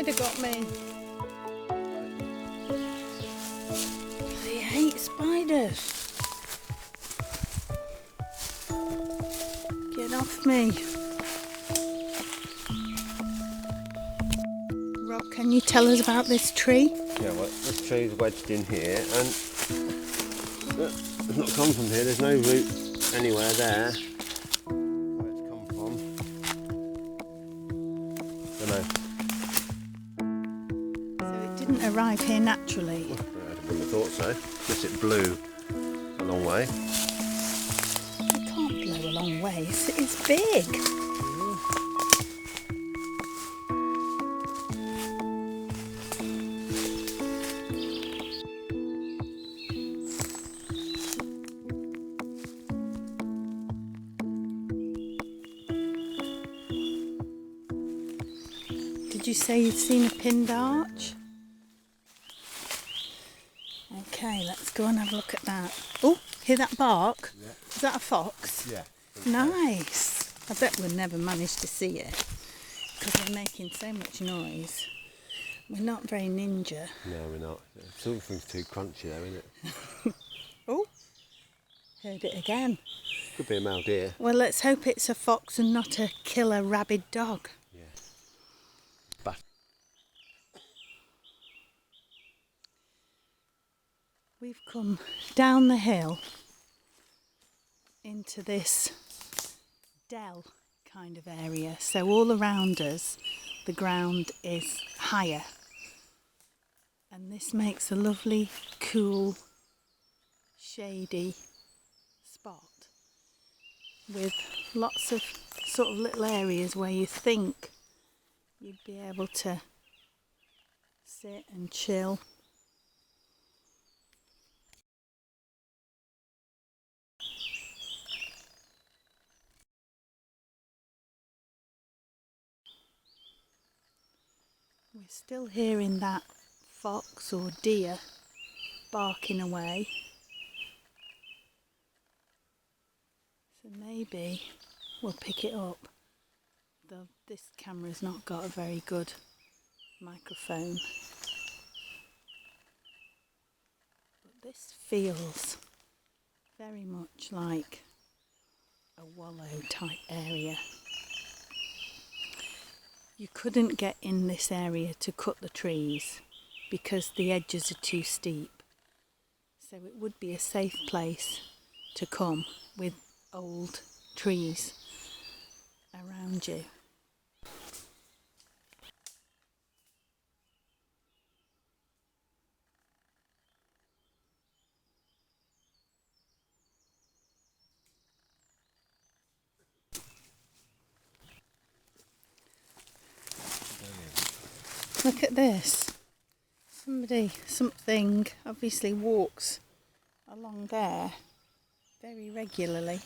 spider got me. I hate spiders. Get off me. Rob, can you tell us about this tree? Yeah, well, this tree is wedged in here and it's not come from here. There's no root anywhere there where it's come from. Don't know. So it didn't arrive here naturally. I wouldn't have thought so. Guess it blew a long way. It can't blow a long way. It's big. Did you say you'd seen a pinned arch? Okay, let's go and have a look at that. Oh, hear that bark? Yeah. Is that a fox? Yeah. Nice. I bet we'll never manage to see it because they're making so much noise. We're not very ninja. No, we're not. Something's too crunchy though, isn't it? Oh, heard it again. Could be a male deer. Well, let's hope it's a fox and not a killer rabid dog. Yeah. But We've come down the hill into this dell kind of area. So all around us, the ground is higher. And this makes a lovely, cool, shady spot with lots of sort of little areas where you think you'd be able to sit and chill. We're still hearing that fox or deer barking away. So maybe we'll pick it up. Though this camera's not got a very good microphone. But this feels very much like a wallow type area. You couldn't get in this area to cut the trees because the edges are too steep. So it would be a safe place to come with old trees around you. Look at this. Something obviously walks along there very regularly.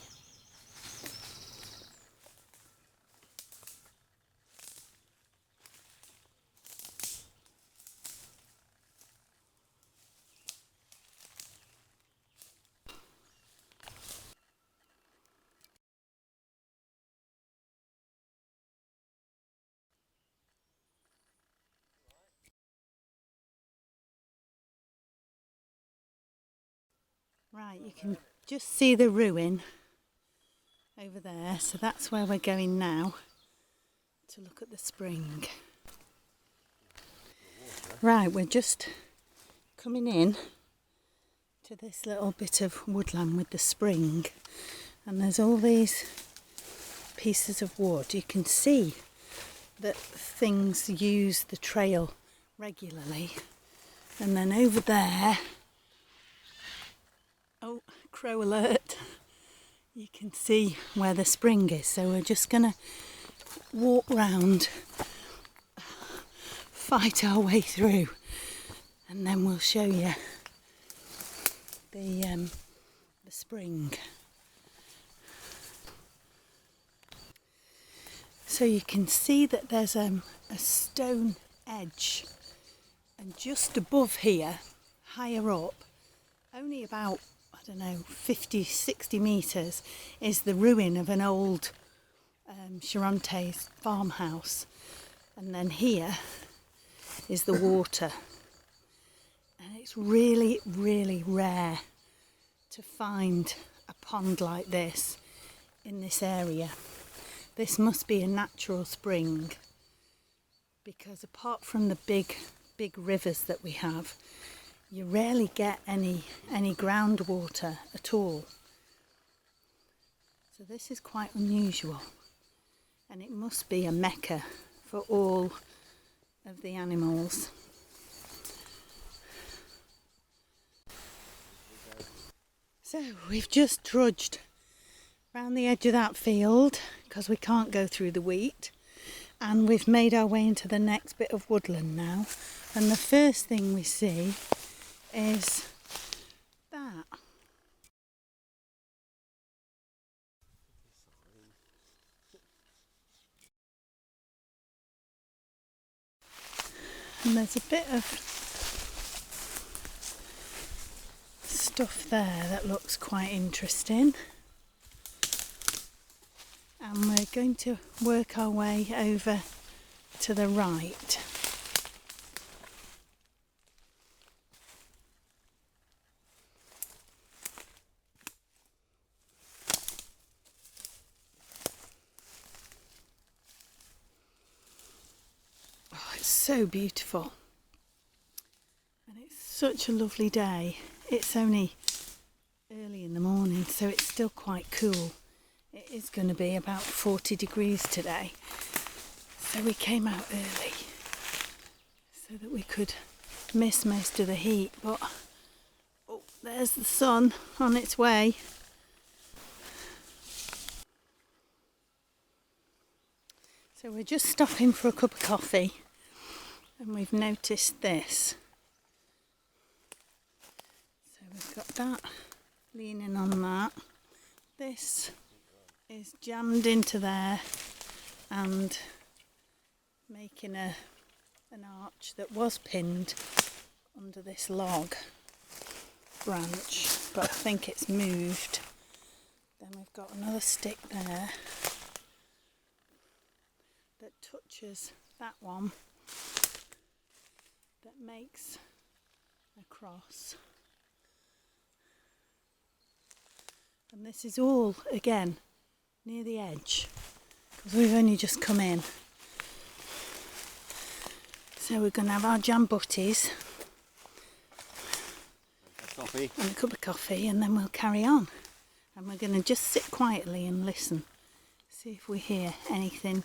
Right, you can just see the ruin over there, so that's where we're going now to look at the spring. Right, we're just coming in to this little bit of woodland with the spring, and there's all these pieces of wood. You can see that things use the trail regularly, and then over there, oh, crow alert, you can see where the spring is. So we're just going to walk round, fight our way through, and then we'll show you the spring. So you can see that there's a stone edge, and just above here, higher up, only about, I don't know, 50, 60 metres, is the ruin of an old Chirontes farmhouse. And then here is the water. And it's really, really rare to find a pond like this in this area. This must be a natural spring, because apart from the big rivers that we have, you rarely get any groundwater at all. So this is quite unusual, and it must be a mecca for all of the animals. So we've just trudged round the edge of that field because we can't go through the wheat, and we've made our way into the next bit of woodland now, and the first thing we see is that. And there's a bit of stuff there that looks quite interesting. And we're going to work our way over to the right. Oh, it's so beautiful. And it's such a lovely day. It's only early in the morning, so it's still quite cool. It is going to be about 40 degrees today, so we came out early so that we could miss most of the heat, but oh, there's the sun on its way. So we're just stopping for a cup of coffee, and we've noticed this. So we've got that leaning on that. This is jammed into there and making an arch that was pinned under this log branch, but I think it's moved. Then we've got another stick there that touches that one, that makes a cross. And this is all, again, near the edge, because we've only just come in. So we're going to have our jam butties and a cup of coffee, and then we'll carry on. And we're going to just sit quietly and listen, see if we hear anything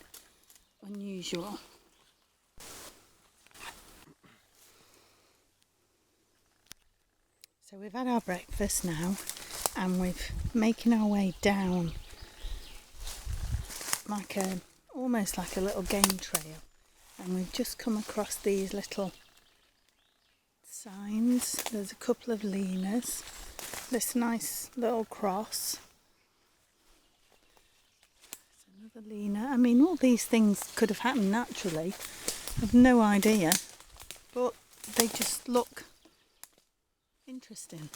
unusual. So we've had our breakfast now, and we're making our way down almost like a little game trail, and we've just come across these little signs. There's a couple of leaners, this nice little cross, there's another leaner. I mean, all these things could have happened naturally, I've no idea, but they just look interesting.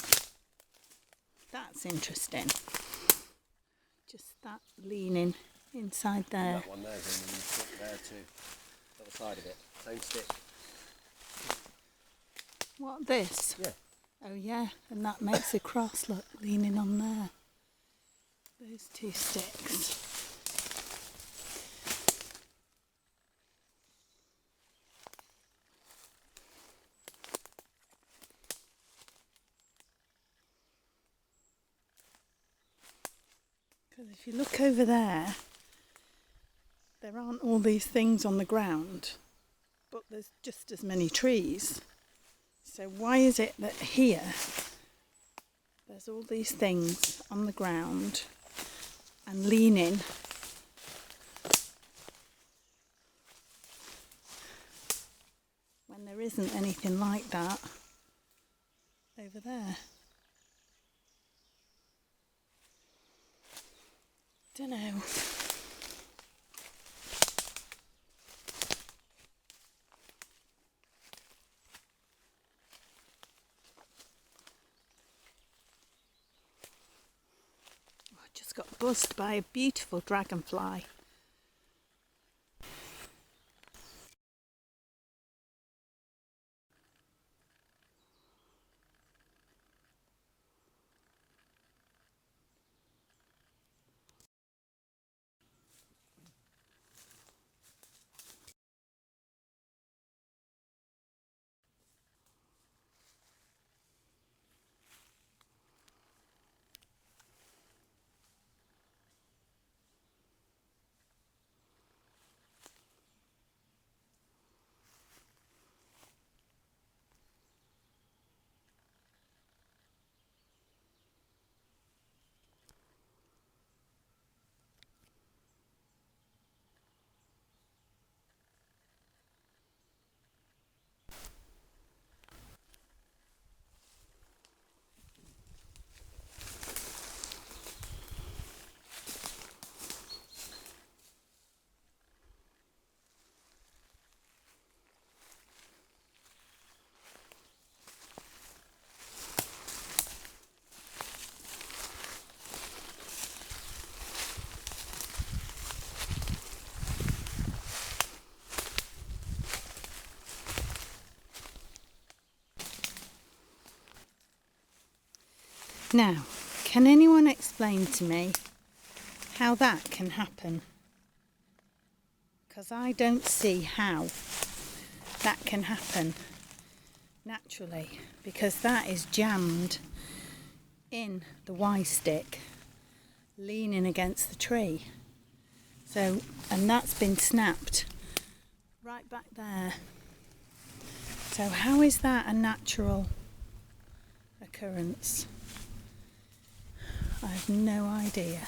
That's interesting, just that leaning inside there. That one there's one when you stick there too. The other side of it, same stick. What, this? Yeah. Oh yeah, and that makes a cross, look, leaning on there. Those two sticks. Because if you look over there aren't all these things on the ground, but there's just as many trees. So why is it that here there's all these things on the ground and leaning, when there isn't anything like that over there? Don't know. I just got buzzed by a beautiful dragonfly. Now, can anyone explain to me how that can happen? Because I don't see how that can happen naturally, because that is jammed in the Y-stick, leaning against the tree. So, and that's been snapped right back there. So how is that a natural occurrence? I have no idea.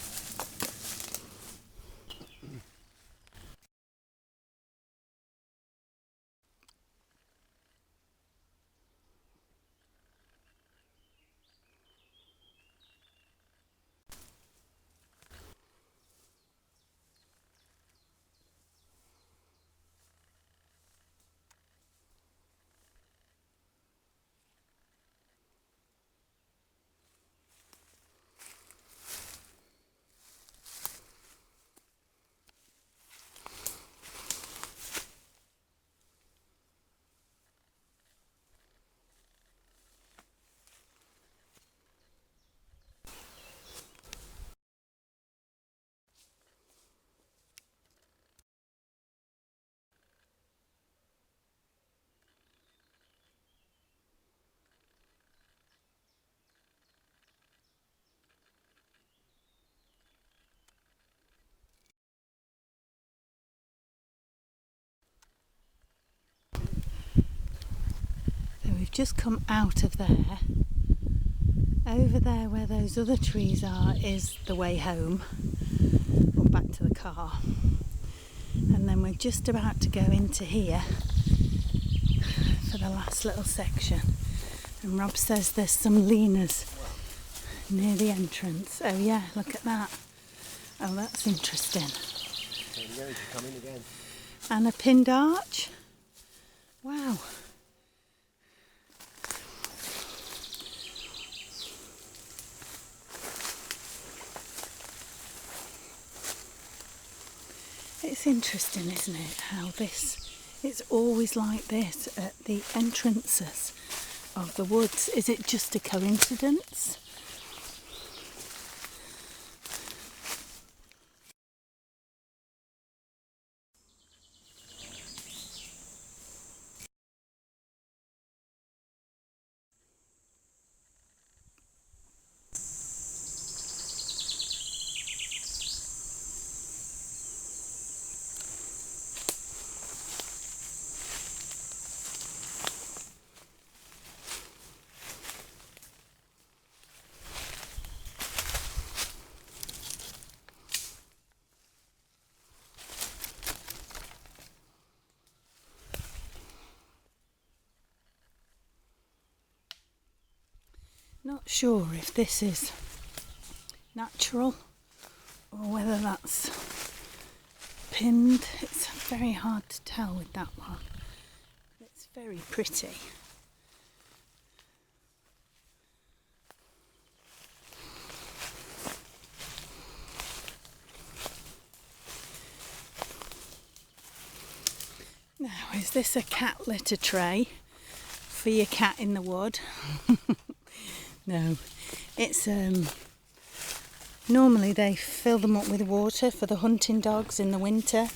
So we've just come out of there. Over there where those other trees are is the way home, or back to the car. And then we're just about to go into here for the last little section. And Rob says there's some leaners near the entrance. Oh yeah, look at that. Oh, that's interesting. There you go, come in again. And a pinned arch. Wow. It's interesting, isn't it, how it's always like this at the entrances of the woods. Is it just a coincidence? Not sure if this is natural or whether that's pinned. It's very hard to tell with that one. It's very pretty. Now, is this a cat litter tray for your cat in the wood? No, it's normally they fill them up with water for the hunting dogs in the winter,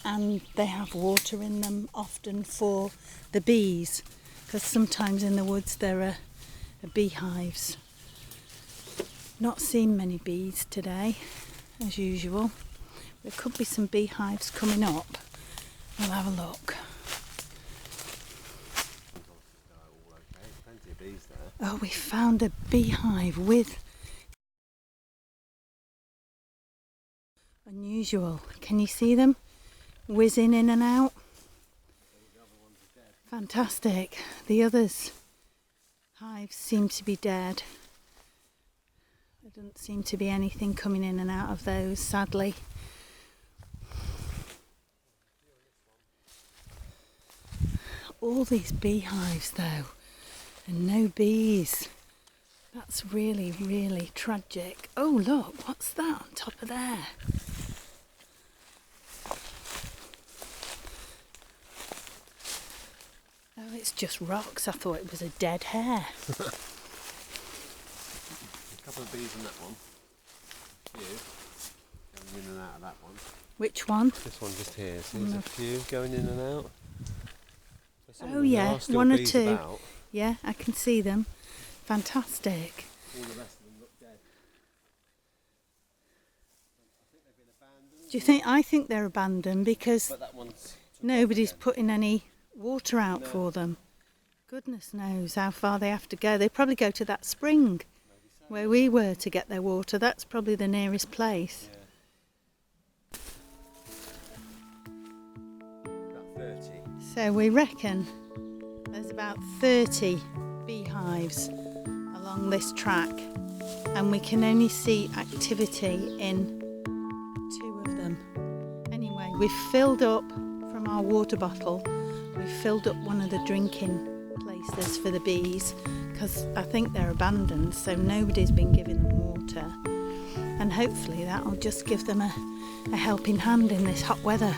and they have water in them often for the bees, because sometimes in the woods there are beehives. Not seen many bees today, as usual. There could be some beehives coming up. We'll have a look. Plenty of bees there. Oh, we found a beehive with... Unusual. Can you see them whizzing in and out? Fantastic. The others' hives seem to be dead. There doesn't seem to be anything coming in and out of those, sadly. All these beehives though, and no bees. That's really, really tragic. Oh look, what's that on top of there? Oh, it's just rocks. I thought it was a dead hare. couple of bees in that one. Few going in and out of that one. Which one? This one just here. See, there's a few going in and out. So some of Oh them, there yeah, are still one or bees two. about. Yeah, I can see them. Fantastic. All the rest of them look dead. I think they've been abandoned. Do you think? I think they're abandoned because But that one's nobody's putting any water out No. for them. Goodness knows how far they have to go. They probably go to that spring where we were to get their water. That's probably the nearest place. about 30. So we reckon there's about 30 beehives along this track, and we can only see activity in 2 of them. Anyway, we've filled up from our water bottle. We've filled up one of the drinking places for the bees because I think they're abandoned, so nobody's been giving them water, and hopefully that'll just give them a helping hand in this hot weather.